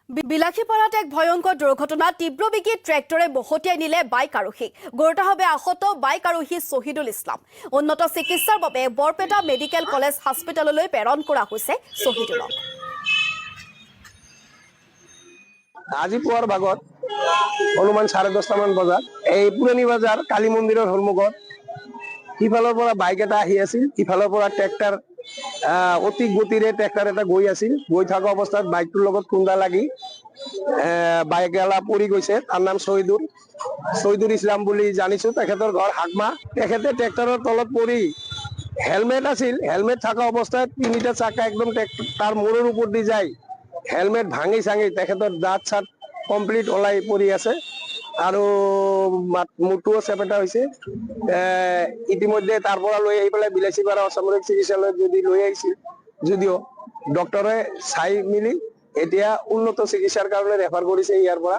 বিলাসীপাৰাত এক ভয়ংকৰ দুৰ্ঘটনা তীব্ৰবেগী ট্ৰেক্টৰে বহতিয়াই নিলে বাইক আৰোহীক গুৰুতৰভাৱে আহত বাইক আৰোহী শহীদুল ইছলাম উন্নত চিকিৎসাৰ বাবে বৰপেটা মেডিকেল কলেজ হাস্পতাললৈ প্ৰেৰণ কৰা হৈছে শহীদুলক আজি পুৱাৰ ভাগত অনুমান 10:30 মান বজাত এই পুৰণি বজাৰ কালী মন্দিৰৰ সন্মুখত ইফালৰ পৰা বাইক এটা আহি আছিল ইফালৰ পৰা ট্ৰেক্টৰ অতি গতিৰে ট্ৰেক্টৰ এটা গৈ আছিল গৈ থকা অৱস্থাত বাইকটোৰ লগত খুন্দা লাগি বাইকৱালা পৰি গৈছে তাৰ নাম শহীদুল ইছলাম বুলি জানিছো তেখেতৰ ঘৰ হাগমা তেখেতে ট্ৰেক্টৰৰ তলত পৰি হেলমেট আছিল হেলমেট থকা অৱস্থাত তিনিটা চাকা একদম তাৰ মূৰৰ ওপৰত দি যায় হেলমেট ভাঙি চাঙি তেখেতৰ দাঁত চাত কমপ্লিট ওলাই পৰি আছে আৰু মূৰটোও চেপেটা হৈছে ইতিমধ্যে তাৰ পৰা লৈ আহি পেলাই বিলাসীপাৰা অসামৰিক চিকিৎসালয়ত যদি লৈ আহিছিল যদিও ডক্টৰে চাই মিলি এতিয়া উন্নত চিকিৎসাৰ কাৰণে ৰেফাৰ কৰিছে ইয়াৰ পৰা